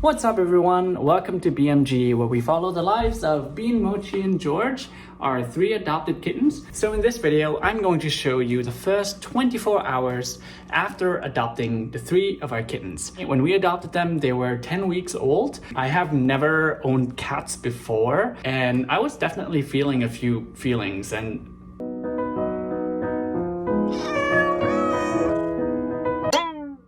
What's up everyone? Welcome to BMG, where we follow the lives of Bean, Mochi, and George, our 3 adopted kittens. So in this video, I'm going to show you the first 24 hours after adopting the 3 of our kittens. When we adopted them, they were 10 weeks old. I have never owned cats before, and I was definitely feeling a few feelings, and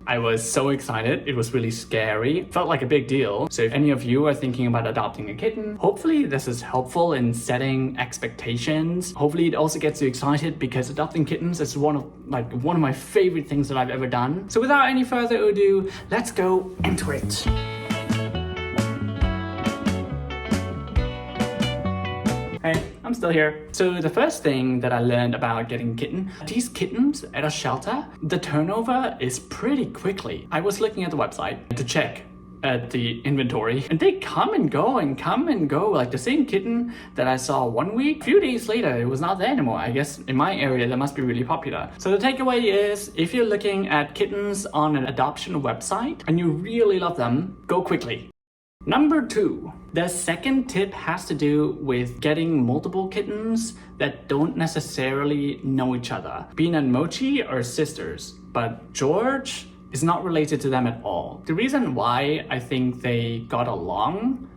I was so excited. It was really scary. Felt like a big deal. So if any of you are thinking about adopting a kitten, hopefully this is helpful in setting expectations. Hopefully it also gets you excited, because adopting kittens is one of my favorite things that I've ever done. So without any further ado, let's go into it. Hey, I'm still here. So the first thing that I learned about getting a kitten, these kittens at a shelter, the turnover is pretty quickly. I was looking at the website to check at the inventory, and they come and go and come and go. Like the same kitten that I saw one week, a few days later, it was not there anymore. I guess in my area, that must be really popular. So the takeaway is, if you're looking at kittens on an adoption website and you really love them, go quickly. Number 2, the second tip has to do with getting multiple kittens that don't necessarily know each other. Bean and Mochi are sisters, but George is not related to them at all. The reason why I think they got along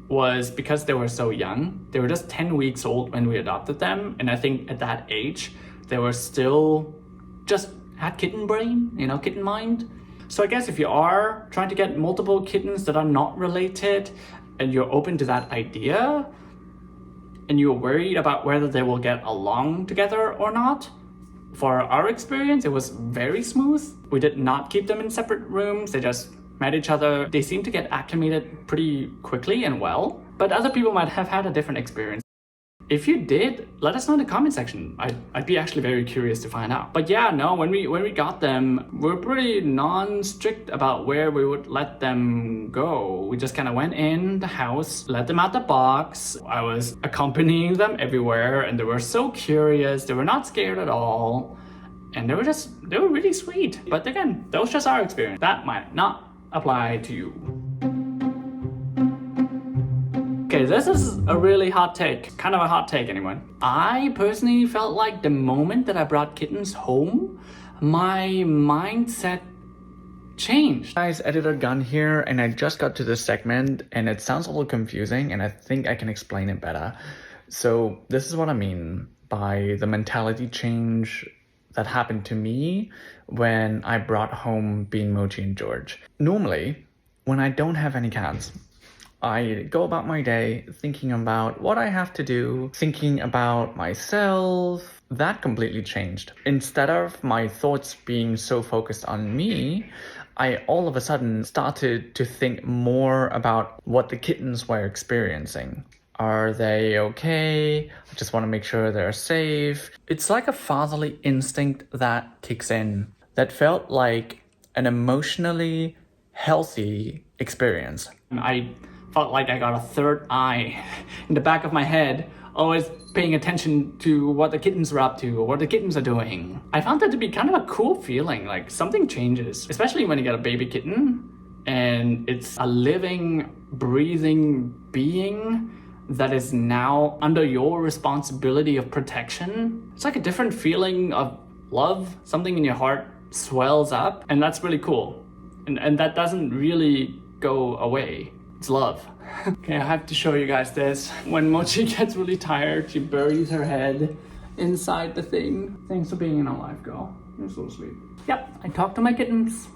was because they were so young. They were just 10 weeks old when we adopted them, and I think at that age, they were still just had kitten brain, kitten mind. So I guess if you are trying to get multiple kittens that are not related, and you're open to that idea, and you're worried about whether they will get along together or not, for our experience, it was very smooth. We did not keep them in separate rooms. They just met each other. They seemed to get acclimated pretty quickly and well, but other people might have had a different experience. If you did, let us know in the comment section. I'd be actually very curious to find out. But yeah, no, when we got them, we're pretty non-strict about where we would let them go. We just kind of went in the house, let them out the box. I was accompanying them everywhere, and they were so curious. They were not scared at all. And they were really sweet. But again, that was just our experience. That might not apply to you. Okay, this is a really hot take, kind of a hot take anyway. I personally felt like the moment that I brought kittens home, my mindset changed. Guys, Editor Gun here, and I just got to this segment and it sounds a little confusing, and I think I can explain it better. So this is what I mean by the mentality change that happened to me when I brought home Bean, Mochi, and George. Normally, when I don't have any cats, I go about my day thinking about what I have to do, thinking about myself. That completely changed. Instead of my thoughts being so focused on me, I all of a sudden started to think more about what the kittens were experiencing. Are they okay? I just want to make sure they're safe. It's like a fatherly instinct that kicks in, that felt like an emotionally healthy experience. I felt like I got a third eye in the back of my head, always paying attention to what the kittens were up to or what the kittens are doing. I found that to be kind of a cool feeling, like something changes, especially when you get a baby kitten and it's a living, breathing being that is now under your responsibility of protection. It's like a different feeling of love. Something in your heart swells up, and that's really cool. And that doesn't really go away. It's love. Okay, I have to show you guys this. When Mochi gets really tired, she buries her head inside the thing. Thanks for being in our life, girl. You're so sweet. Yep, I talked to my kittens.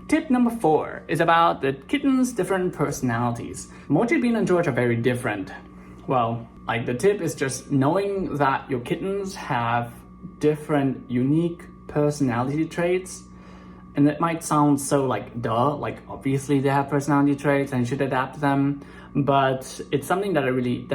Tip number 4 is about the kittens' different personalities. Mochi, Bean, and George are very different. Well, the tip is just knowing that your kittens have different, unique personality traits. And it might sound so duh, obviously they have personality traits and you should adapt them, but it's something that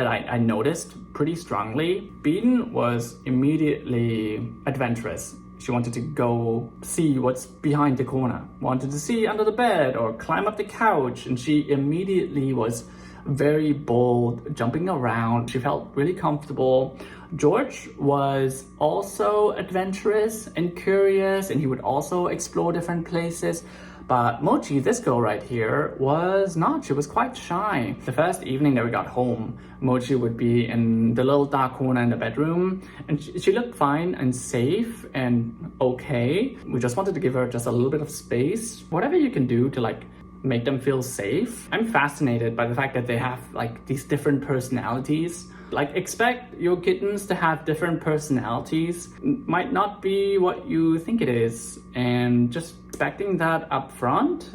I noticed pretty strongly. Bean was immediately adventurous. She wanted to go see what's behind the corner, wanted to see under the bed or climb up the couch, and she immediately was very bold, jumping around. She felt really comfortable. George was also adventurous and curious, and he would also explore different places, But Mochi, this girl right here, was not. She was quite shy. The first evening that we got home, Mochi would be in the little dark corner in the bedroom, and she looked fine and safe and okay. We just wanted to give her just a little bit of space. Whatever you can do to like make them feel safe. I'm fascinated by the fact that they have like these different personalities. Like, expect your kittens to have different personalities might not be what you think it is, and just expecting that up front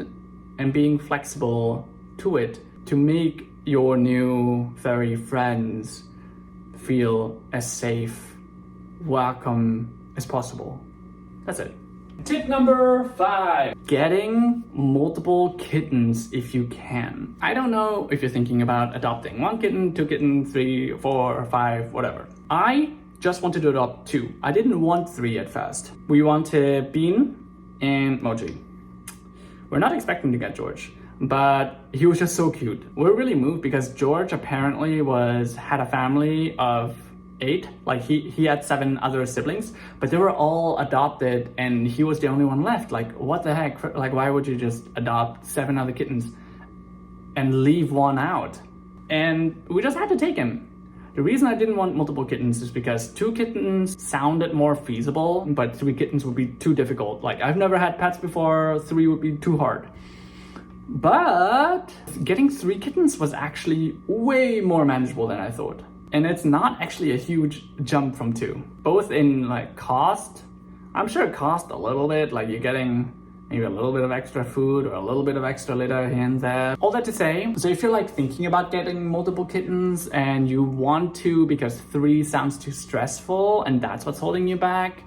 and being flexible to it to make your new furry friends feel as safe, welcome as possible. That's it. Tip number 5, getting multiple kittens if you can. I don't know if you're thinking about adopting 1 kitten, 2 kittens, 3, 4, 5, whatever. I just wanted to adopt 2. I didn't want 3 at first. We wanted Bean and Mochi. We're not expecting to get George, but he was just so cute. We're really moved because George apparently had a family of 8. Like he had 7 other siblings, but they were all adopted and he was the only one left. Like, what the heck? Like, why would you just adopt 7 other kittens and leave 1 out? And we just had to take him. The reason I didn't want multiple kittens is because 2 kittens sounded more feasible, but 3 kittens would be too difficult. Like, I've never had pets before, 3 would be too hard. But getting 3 kittens was actually way more manageable than I thought. And it's not actually a huge jump from 2. Both in like cost, I'm sure it cost a little bit, like you're getting maybe a little bit of extra food or a little bit of extra litter here and there. All that to say, so if you're like thinking about getting multiple kittens and you want to because 3 sounds too stressful and that's what's holding you back,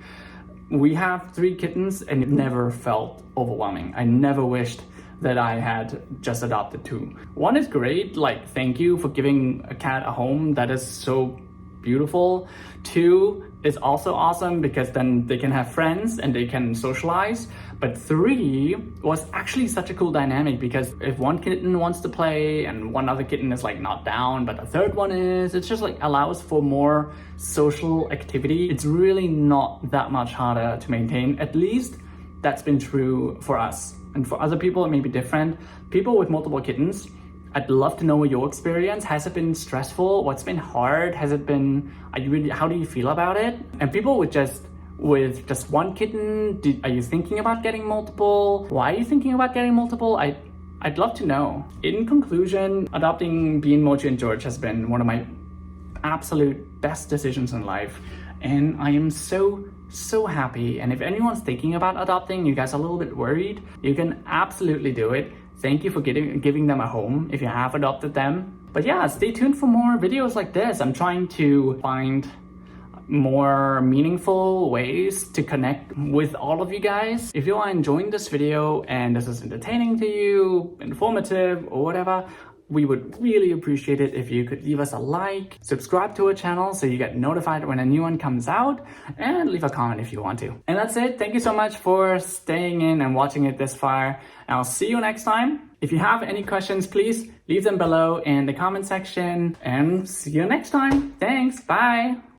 we have 3 kittens and it never felt overwhelming. I never wished that I had just adopted 2. 1 is great, like thank you for giving a cat a home, that is so beautiful. 2 is also awesome because then they can have friends and they can socialize. But 3 was actually such a cool dynamic because if 1 kitten wants to play and 1 other kitten is like not down, but the 3rd one is, it's just like allows for more social activity. It's really not that much harder to maintain. At least that's been true for us. And for other people, it may be different. People with multiple kittens, I'd love to know your experience. Has it been stressful? What's been hard? Has it been, how do you feel about it? And people with just 1 kitten, are you thinking about getting multiple? Why are you thinking about getting multiple? I'd love to know. In conclusion, adopting Bean, Mochi, and George has been one of my absolute best decisions in life. And I am so happy. And if anyone's thinking about adopting, you guys are a little bit worried, you can absolutely do it. Thank you for giving them a home if you have adopted them. But yeah, stay tuned for more videos like this. I'm trying to find more meaningful ways to connect with all of you guys. If you are enjoying this video and this is entertaining to you, informative or whatever, we would really appreciate it if you could leave us a like, subscribe to our channel so you get notified when a new one comes out, and leave a comment if you want to. And that's it. Thank you so much for staying in and watching it this far. And I'll see you next time. If you have any questions, please leave them below in the comment section, and see you next time. Thanks. Bye.